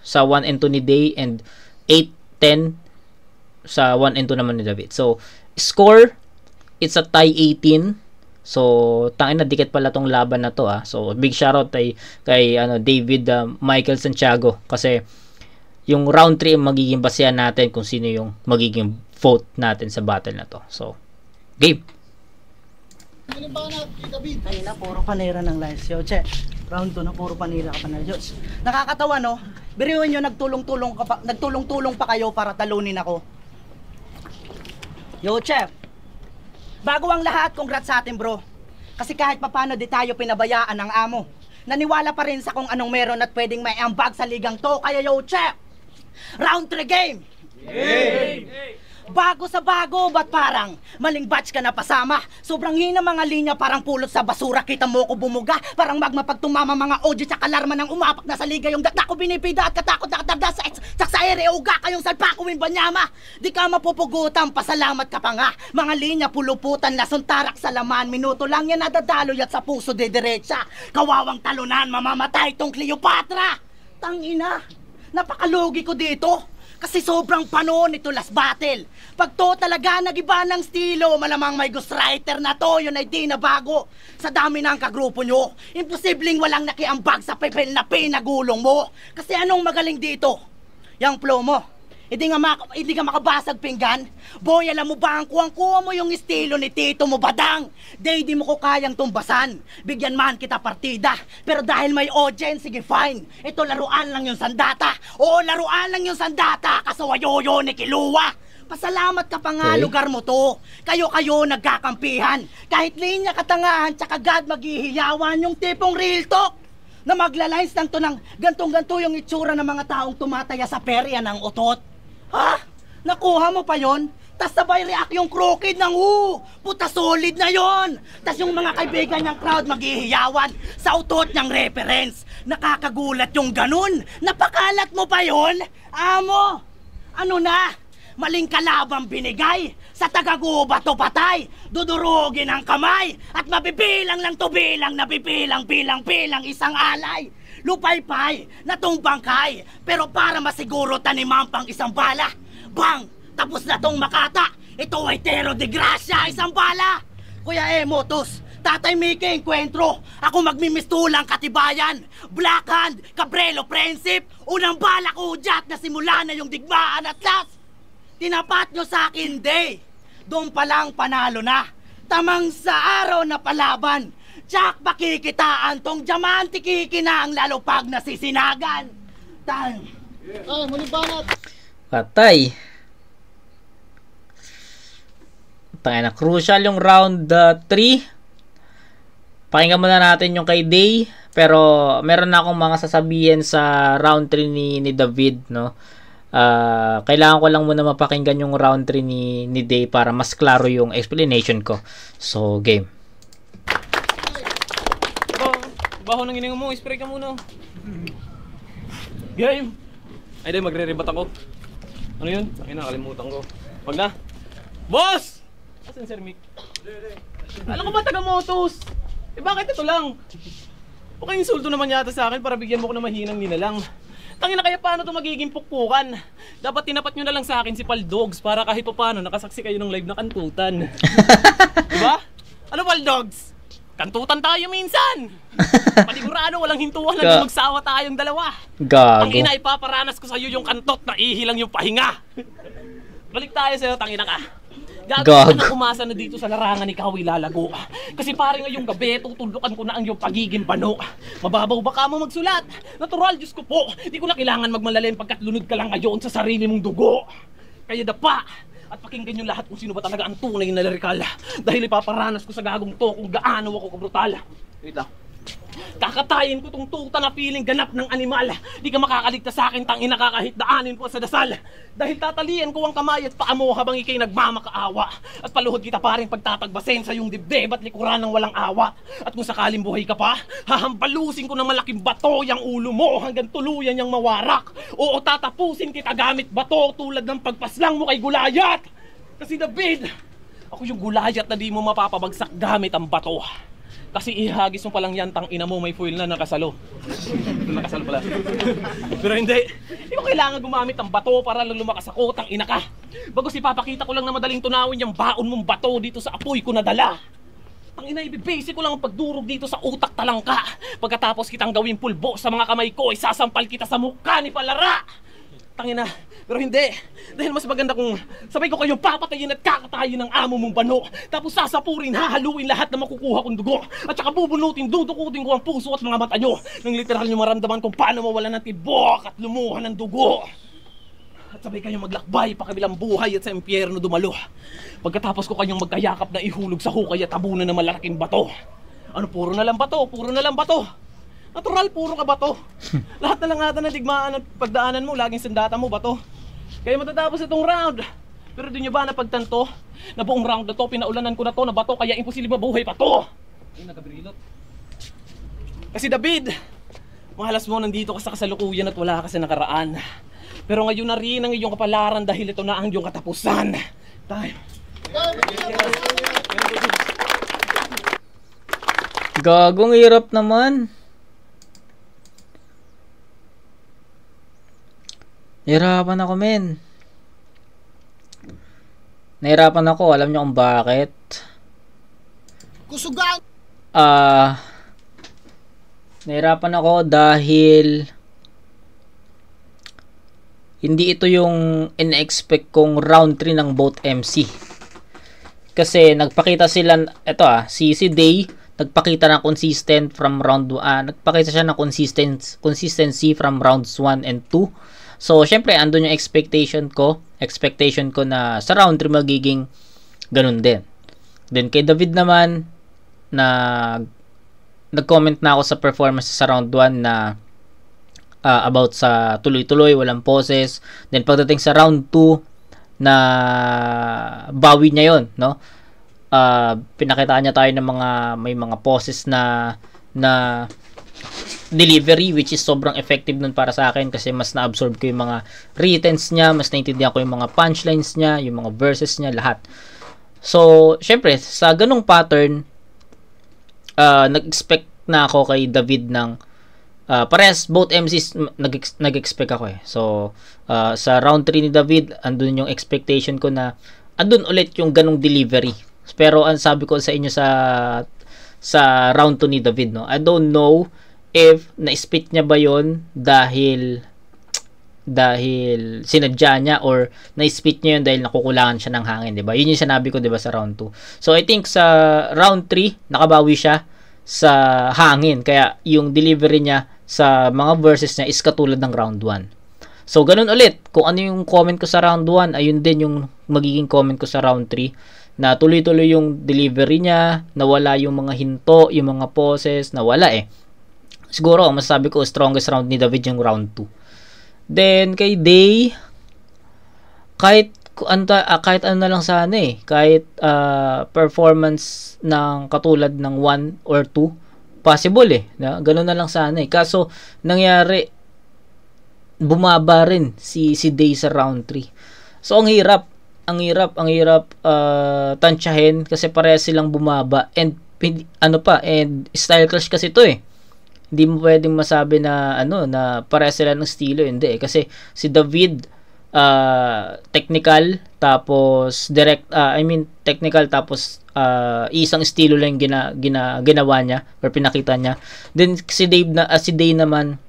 [SPEAKER 1] sa 1 and 2 ni Day and 8-10 sa 1 and 2 naman ni David. So, score, it's a tie 18. So, tangina dikit pala tong laban na to So, big shoutout kay David Michael Santiago kasi yung round 3 magiging basehan natin kung sino yung magiging vote natin sa battle na to. So, game.
[SPEAKER 3] Kanina, puro panira ng live show. Che, round 2 na puro panira ka pa na Diyos. Nakakatawa, no? Biriwan nyo, nagtulong-tulong pa kayo para talunin ako. Yo, Chef. Bago ang lahat, congrats sa atin, bro. Kasi kahit papano di tayo pinabayaan ng amo. Naniwala pa rin sa kung anong meron at pwedeng may ambag sa ligang to. Kaya yo, Chef, round 3 game! Yay! Bago sa bago, ba't parang maling batch ka na pasama? Sobrang hina mga linya, parang pulot sa basura. Kita mo ko bumuga, parang magma pagtumama mga audio sa kalarma ng umapak na sa liga. Yung dakda ko binipida at katakot na katarda sa ere. Uga kayong salpa ko yung banyama. Di ka mapupugutan, pasalamat ka pa nga. Mga linya, puluputan, lasuntarak sa laman. Minuto lang yan nadadaloy at sa puso de derecha. Kawawang talunan, mamamatay tong Cleopatra. Tangina, napakalugi ko dito. Kasi sobrang panon ito last battle. Pag to talaga nagiba ng estilo, malamang may ghostwriter na to, yun ay di na bago. Sa dami ng kagrupo nyo, imposibleng walang nakiambag sa pepel na pinagulong mo. Kasi anong magaling dito? Yang flow mo. Hindi ka makabasag pinggan. Boy, alam mo ba ang kuwang-kuwa mo yung estilo ni Tito mo badang? Di mo ko kayang tumbasan. Bigyan man kita partida. Pero dahil may audience, sige fine. Ito laruan lang yung sandata. Oo, laruan lang yung sandata. Kasawayoyo ni Kiluwa. Pasalamat ka pa nga, okay. Lugar mo to. Kayo nagkakampihan. Kahit linya katangahan, tsaka God maghihiyawan yung tipong real talk. Na maglalines lang to ng gantong-ganto yung itsura ng mga taong tumataya sa perya ng otot. Ha? Nakuha mo pa yon? Tas sabay react yung crooked ng puta solid na yon. Tas yung mga kaibigan niyang crowd maghihiyawan sa utot niyang reference. Nakakagulat yung ganun. Napakalat mo pa yon? Amo, ano na? Maling kalabang binigay. Sa tagaguba to patay. Dudurugin ang kamay. At mabibilang lang to bilang nabibilang bilang isang alay. Lupay-pay, natong bangkay. Pero para masiguro taniman pang isang bala. Bang! Tapos na tong makata. Ito ay tero de gracia, isang bala. Kuya Motos, Tatay Mickey, enkwentro. Ako magmimistulang katibayan. Blackhand, Cabrelo, Prinsip. Unang balak udyat na simula na yung digmaan at last. Tinapat nyo sa akin, day. Doon palang panalo na. Tamang sa araw na palaban. Tsak pakikitaan tong diamante kikinaang lalo pag nasisinagan.
[SPEAKER 2] Muling banat.
[SPEAKER 1] Patay. Tangina na, crucial yung round 3. Pakinggan muna natin yung kay Day. Pero meron na akong mga sasabihin sa round 3 ni David, no? Kailangan ko lang muna mapakinggan yung round 3 ni Day para mas klaro yung explanation ko. So, game.
[SPEAKER 4] Baho ng hininga mo, spray ka muna. Game! Ay, di, magre-rebat ako. Ano yun? Ay, nakalimutan ko. Wag na. Boss! Asan Sir Mick? Alam ko ba taga-motos? Eh, bakit ito lang? Okay, insulto naman yata sa akin para bigyan mo ko ng mahinang ninalang. Tangina, kaya paano ito magiging pukpukan? Dapat tinapat nyo na lang sa akin si Paldogs para kahit pa paano nakasaksi kayo ng live na kantutan. Diba? Ano Paldogs? Kantutan tayo minsan! Panigurado, walang hintuan lang magsawa tayong dalawa.
[SPEAKER 1] Gago.
[SPEAKER 4] Tangina, ipaparanas ko sa'yo yung kantot na ihilang yung pahinga. Balik tayo sa'yo, tangina ka. Gago ka nang umasa na dito sa larangan ikaw ilalago. Kasi pare ngayong gabi, tutulukan ko na ang iyong pagiging bano. Mababaw ba ka mo magsulat? Natural, Diyos ko po. Di ko na kailangan magmalalim pagkat lunod ka lang ngayon sa sarili mong dugo. Kaya dapa, at pakinggan nyo lahat kung sino ba talaga ang tunay na lirikal. Dahil ipaparanas ko sa gagong to kung gaano ako kabrutal. Wait lang. Kakatayin ko tong tuta na piling ganap ng animal. Di ka makakaligtas sa akin, tangina ka kahit daanin ko sa dasal. Dahil tatalian ko ang kamay at paa mo habang ikay nagmamakaawa. At paluhod kita paring pagtatagbasin sa iyong dibdib at likuran ng walang awa. At kung sakaling buhay ka pa, hahampalusin ko ng malaking bato yung ulo mo hanggang tuluyan niyang mawarak. Oo, tatapusin kita gamit bato tulad ng pagpaslang mo kay Gulayat. Kasi David, ako yung Gulayat na di mo mapapabagsak gamit ang bato. Kasi ihagis mo palang yan, tang ina mo, may foil na nakasalo. Nakasalo pala. Pero hindi mo kailangan gumamit ng bato para lang lumakas ako, tang ina ka. Bagos ipapakita ko lang na madaling tunawin yung baon mong bato dito sa apoy ko na dala. Tang ina, ibibase ko lang ang pagdurog dito sa utak talangka. Pagkatapos kitang gawing pulbo sa mga kamay ko, isasampal kita sa mukha ni Palara. Tang ina, pero hindi. Dahil mas maganda kung sabay ko kayong papatayin at kakatayin ng amo mong bano. Tapos sasapurin, hahaluin lahat na makukuha kong dugo. At saka bubunutin, dudukutin ko ang puso at mga mata nyo. Nang literal nyo maramdaman kung paano mawala ng tibok at lumuha ng dugo. At sabay kayong maglakbay pa kabilang buhay at sa impyerno dumalo. Pagkatapos ko kayong magkayakap na ihulog sa hukay at tabunan ng malalaking bato. Ano, puro na lang bato, puro na lang bato. Natural, puro ka bato. Lahat na lang ata na digmaan at pagdaanan mo, laging sandata mo bato. Kaya matatapos itong round. Pero di nyo ba napagtanto na buong round na to, pinaulanan ko na to na bato, kaya imposible mabuhay pa to. Ay, nagabrilot. Kasi David, mahalas mo nandito ka sa kasalukuyan at wala ka sa nakaraan. Pero ngayon na rin ang iyong kapalaran dahil ito na ang iyong katapusan. Time.
[SPEAKER 1] Gagong hirap naman. Nahirapan ako, men. Nahirapan ako. Alam niyo kung bakit?
[SPEAKER 2] Kusugan.
[SPEAKER 1] Nahirapan ako dahil hindi ito yung in-expect kong round 3 ng both MC. Kasi nagpakita sila, si Day, nagpakita ng consistent from round 1. Nagpakita siya ng consistency from rounds 1 and 2. So, syempre, andun yung expectation ko na sa round 3 magiging ganun din. Then, kay David naman, nag-comment na ako sa performance sa round 1 na about sa tuloy-tuloy, walang poses. Then, pagdating sa round 2, na bawi niya yon, no? Pinakitaan niya tayo ng may mga poses na delivery, which is sobrang effective nun para sa akin kasi mas na-absorb ko yung mga writtens niya, mas naintindihan ko yung mga punchlines niya, yung mga verses niya, lahat. So, syempre, sa ganung pattern, nag-expect na ako kay David ng parehas, both MCs, nag-expect ako eh. So, sa round 3 ni David, andun yung expectation ko na andun ulit yung ganung delivery. Pero ang sabi ko sa inyo sa round 2 ni David, no? I don't know if na-spit niya ba yon dahil sinadya niya or na-spit niya yun dahil nakukulangan siya ng hangin, di ba? Yun yung sinabi ko, di ba, sa round 2. So, I think sa round 3, nakabawi siya sa hangin. Kaya, yung delivery niya sa mga verses niya is katulad ng round 1. So, ganun ulit. Kung ano yung comment ko sa round 1, ayun din yung magiging comment ko sa round 3. Na tuloy-tuloy yung delivery niya, nawala yung mga hinto, yung mga poses, nawala eh. Siguro, ang masasabi ko, strongest round ni David yung round 2. Then, kay Day, kahit ano na lang sana eh, kahit performance ng katulad ng 1 or 2, possible eh, na ganun na lang sana eh. Kaso, nangyari, bumaba rin si Day sa round 3. So, ang hirap tansyahin kasi parehas silang bumaba and style clash kasi to eh. Hindi mo pwedeng masabi na na parehas sila ng estilo, hindi eh. Kasi si David technical tapos technical tapos isang estilo lang ginawa niya or pinakita niya. Then si Day naman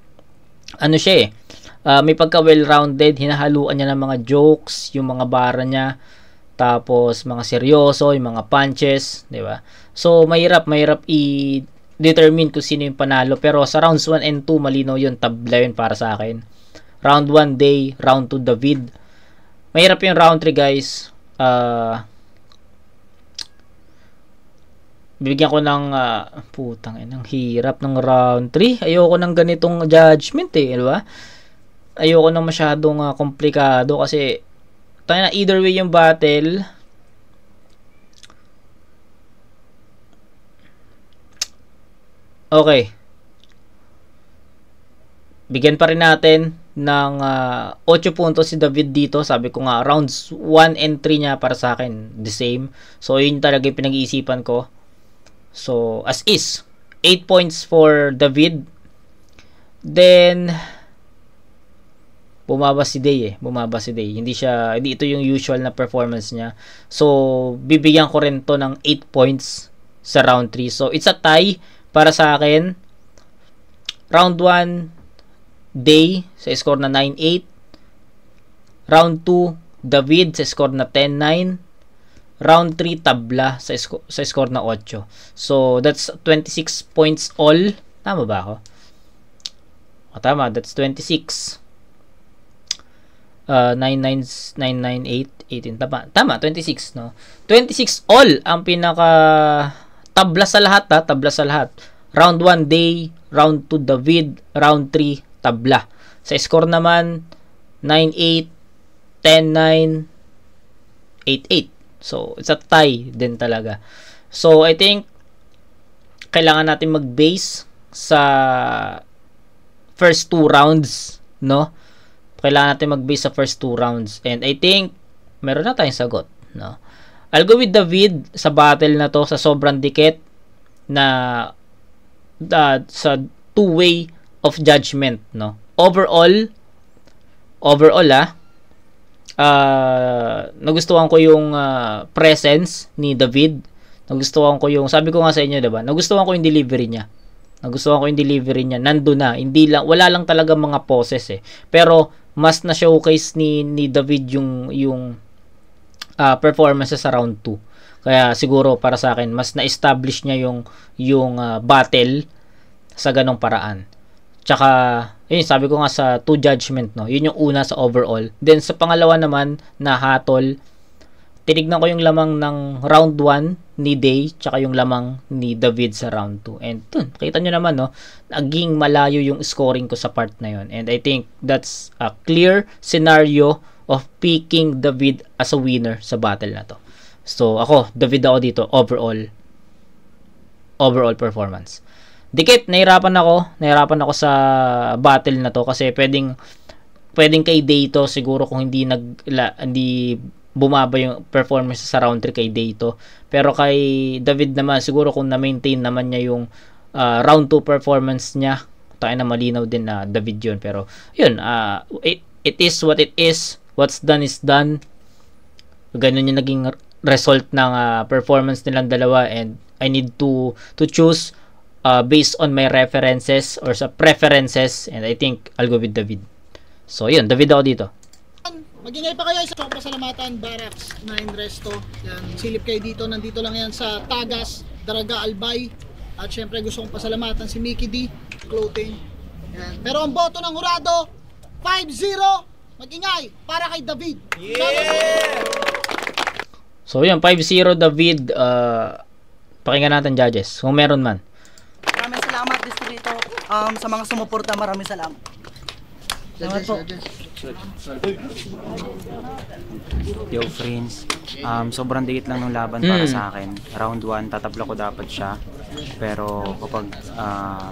[SPEAKER 1] siya eh. May pagka well-rounded, hinahaluan niya ng mga jokes, yung mga bara niya, tapos mga seryoso, yung mga punches, di ba? So mahirap i-determine kung sino yung panalo, pero sa rounds 1 and 2 malinaw yun, tabla yun para sa akin. Round 1 Day, round 2 David. Mahirap yung round 3 guys. Bibigyan ko ng ang hirap ng round 3. Ayoko ng ganitong judgment eh, di ba? Ayoko ng masyadong komplikado kasi either way yung battle. Okay. Bigyan pa rin natin ng 8 puntos si David dito. Sabi ko nga, rounds 1 and 3 niya para sa akin, the same. So, yun talaga yung pinag-iisipan ko. So, as is, 8 points for David. Then, bumaba si Day. Hindi ito yung usual na performance niya. So, bibigyan ko rin to ng 8 points sa round 3. So, it's a tie para sa akin. Round 1, Day sa score na 9-8. Round 2, David sa score na 10-9. Round 3, tabla sa score na 8. So, that's 26 points all. Tama ba ako? Tama, that's 26. 9-9, 9-9, 8, 18. Tama, 26, no? 26 all ang pinaka tabla sa lahat, tabla sa lahat. Round 1, Day. Round 2, David. Round 3, tabla. Sa score naman, 9-8, 10-9, 8-8. So, it's a tie din talaga. So, I think, kailangan natin mag-base sa first 2 rounds, no? Kailangan natin mag-base sa first 2 rounds. And I think, meron na tayong sagot, no? I'll go with David sa battle na to, sa sobrang dikit na sa two-way of judgment, no? Overall nagustuhan ko yung presence ni David. Nagustuhan ko yung, sabi ko nga sa inyo, diba? Nagustuhan ko yung delivery niya. Nandun na. Wala lang talaga mga poses eh. Pero mas na showcase ni David yung performance sa round 2. Kaya siguro para sa akin mas na-establish niya yung battle sa ganong paraan. Tsaka yun, sabi ko nga sa 2 judgment, no. Yun yung una sa overall. Then sa pangalawa naman na hatol, tinignan ko yung lamang ng round 1 ni Day tsaka yung lamang ni David sa round 2. And dun, kita nyo naman, no, naging malayo yung scoring ko sa part na yun. And I think that's a clear scenario of picking David as a winner sa battle na to. So, David ako dito, overall performance. Dikit, nahirapan ako sa battle na to kasi pwedeng kay Day to siguro kung hindi bumaba yung performance sa round 3 kay Day to. Pero kay David naman, siguro kung na-maintain naman niya yung round 2 performance niya, tayo na malinaw din na David yun. Pero, yun, it is what it is. What's done is done. Ganun yung naging result ng performance nilang dalawa, and I need to choose based on my references or sa preferences, and I think I'll go with David. So yun, David ako dito.
[SPEAKER 2] Magingay pa kayo sa pasalamatan, Barracks 9 Resto. Yan, silip kayo dito, nandito lang yan sa Tagas, Daraga, Albay. At syempre gusto kong pasalamatan si Mickey D Clothing. Yan. Pero ang boto ng hurado, 5-0. Magingay para kay David. Yeah!
[SPEAKER 1] So yun, 5-0 David. Pakinggan natin, judges, kung meron man.
[SPEAKER 3] Maraming salamat, Distrito. Sa mga sumuporta, maraming salamat. Salamat po.
[SPEAKER 5] Yo friends, sobrang dikit lang ng laban para sa akin. Round 1, tatabla ko dapat siya. Pero kapag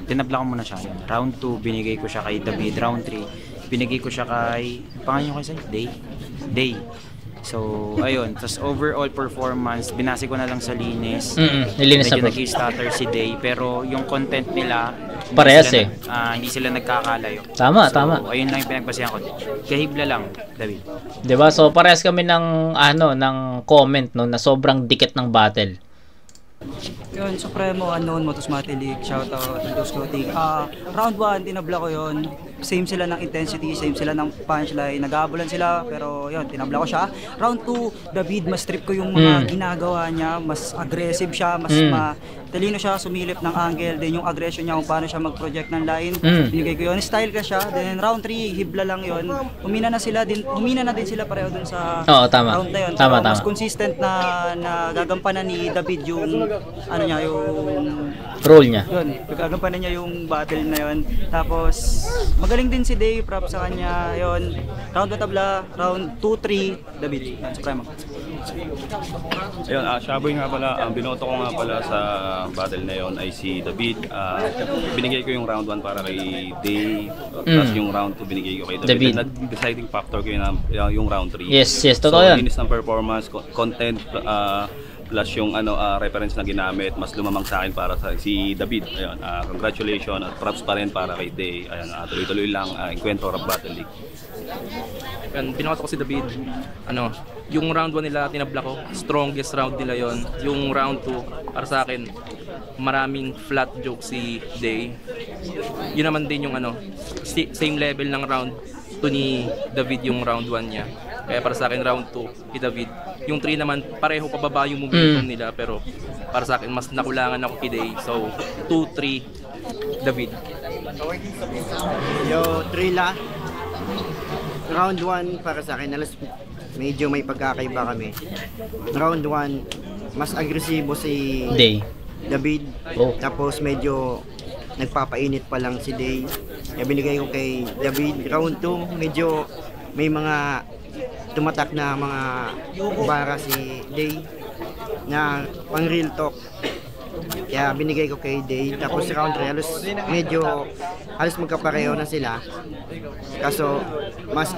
[SPEAKER 5] tinabla ko muna siya, yun. Round 2, binigay ko siya kay David. Round 3, binigay ko siya kay, pangalan nyo kayo sa'yo? Day. So, ayun. Tapos overall performance, binase ko na lang sa linis.
[SPEAKER 1] Nilinis
[SPEAKER 5] medyo
[SPEAKER 1] na
[SPEAKER 5] nag-stutter si Day. Pero yung content nila,
[SPEAKER 1] parehas
[SPEAKER 5] hindi sila nagkakalayo.
[SPEAKER 1] Tama,
[SPEAKER 5] so,
[SPEAKER 1] tama.
[SPEAKER 5] Ayun lang yung pinagbasehan ko. Kahibla lang, David.
[SPEAKER 1] 'Di ba? So parehas kami ng ng comment no na sobrang dikit ng battle.
[SPEAKER 6] Yun, Supremo, Unknown, Motusmati League, shoutout, Dos Clothing. Round 1, tinabla ko yun. Same sila ng intensity, same sila ng punchline. Nag-aabulan sila, pero yun, tinabla ko siya. Round 2, David, mas trip ko yung mga ginagawa niya. Mas aggressive siya, mas talino siya, sumilip ng angle. Then yung aggression niya, kung paano siya mag-project ng line. Binigay ko yun, style ka siya. Then round 3, hibla lang yun. Humina na din sila pareho dun sa
[SPEAKER 1] tama.
[SPEAKER 6] round na yun.
[SPEAKER 1] Tama.
[SPEAKER 6] Mas consistent na gagampanan ni David yung yung
[SPEAKER 1] role niya.
[SPEAKER 6] Yun, gagampanan niya yung battle na yun. Tapos magaling din si Day, prop sa kanya. Yun, round batabla, round 2-3, David. Yan, Supremo.
[SPEAKER 7] Ayun, Shaboy nga pala, ang binoto ko nga pala sa battle na yon ay si David. Binigay ko yung round 1 para kay Day, tapos yung round 2 binigay ko kay David. Nag-deciding factor ko yung round 3.
[SPEAKER 1] Yes, totoo yan.
[SPEAKER 7] So, linis ng performance, content, plus yung reference na ginamit, mas lumamang sa akin para sa si David. Ayun, congratulations at props pa rin para kay Day. Ayun, tuloy-tuloy lang Encuentro Rap Battle League.
[SPEAKER 8] Yan, binoto ko si David. Yung round 1 nila tinabla ko, strongest round nila yon. Yung round 2 para sa akin, maraming flat joke si Day. Yun naman din yung same level ng round 2 ni David yung round 1 niya. Kaya para sa akin round 2 kay David. Yung 3 naman pareho pababa yung momentum nila, pero para sa akin mas nakulangan ako kay Day. So 2-3 David.
[SPEAKER 9] Yo, Trilla. Round 1 para sa akin, medyo may pagkakaiba kami. Round 1, mas agresibo si
[SPEAKER 1] Day.
[SPEAKER 9] David. Tapos medyo nagpapainit pa lang si Day. Kaya binigay ko kay David. Round 2, medyo may mga tumatak na mga bara si Day na pang real talk. Kaya binigay ko kay Day. Tapos round 3, halos magkapareho na sila. Kaso mas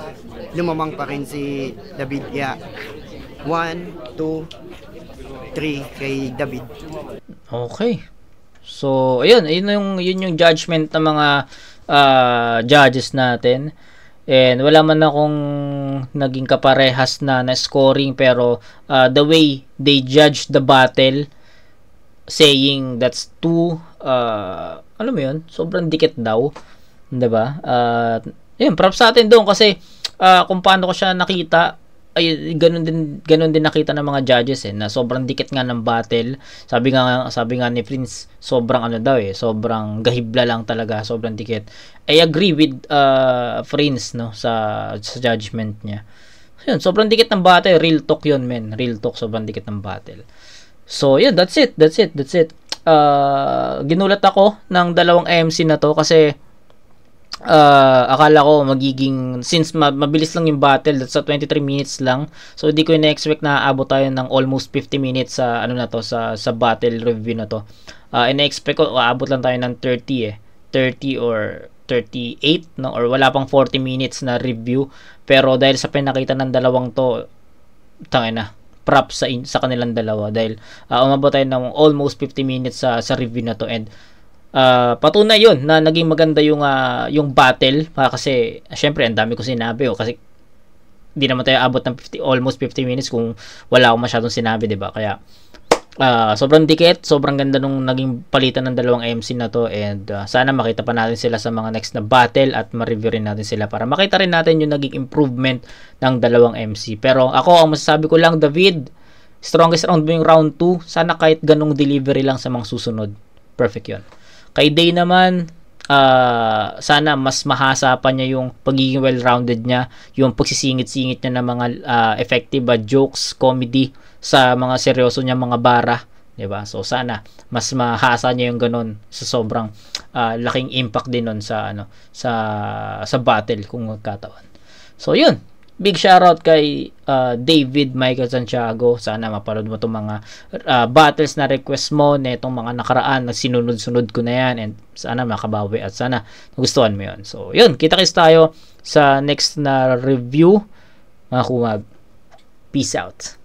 [SPEAKER 9] lumamang pa rin si David. Kaya 1, 2, 3 kay David.
[SPEAKER 1] Okay. So, yun yung judgment ng mga judges natin. And wala man akong naging kaparehas na scoring, pero the way they judge the battle, saying that's too alam mo yun, sobrang dikit daw, 'di ba? Yun, props sa atin doon kasi kung paano ko siya nakita, ay ganun din nakita ng mga judges na sobrang dikit nga ng battle. Sabi nga ni Prince, sobrang sobrang gahibla lang talaga, sobrang dikit. I agree with Prince sa judgment niya. Yun, sobrang dikit ng battle, real talk yun, men. Real talk, sobrang dikit ng battle. So, yeah, that's it. Ginulat ako ng dalawang MC na to kasi akala ko magiging, since mabilis lang yung battle, that's sa 23 minutes lang, so hindi ko na-expect na aabot tayo ng almost 50 minutes sa sa battle review na to. Ina-expect ko aabot lang tayo ng 30 or 38 or wala pang 40 minutes na review, pero dahil sa pinakita ng dalawang to, tangina, props sa kanilang dalawa dahil umabot tayo ng almost 50 minutes sa review na to. And patunay yun na naging maganda yung battle, kasi syempre ang dami ko sinabi kasi di naman tayo abot ng almost 50 minutes kung wala akong masyadong sinabi, 'di ba? Kaya sobrang dikit, sobrang ganda nung naging palitan ng dalawang MC na to, and sana makita pa natin sila sa mga next na battle at ma-review rin natin sila para makita rin natin yung naging improvement ng dalawang MC. Pero ako, ang masasabi ko lang, David, strongest round mo yung round 2, sana kahit ganong delivery lang sa mga susunod, perfect yun. Kay Day naman, sana mas mahasa pa niya yung pagiging well-rounded niya, yung pagsisingit-singit niya ng mga effective jokes, comedy sa mga seryoso niya mga bara, 'di ba? So sana mas mahasa niya yung ganun sa sobrang laking impact din nun sa sa battle kung magkataon. So yun, big shoutout kay David Michael Santiago. Sana mapanood mo itong mga battles na request mo na itong mga nakaraan na sinunod-sunod ko na yan, and sana makabawi at sana nagustuhan mo yun. So yun, kita-kits tayo sa next na review, mga kumag. Peace out.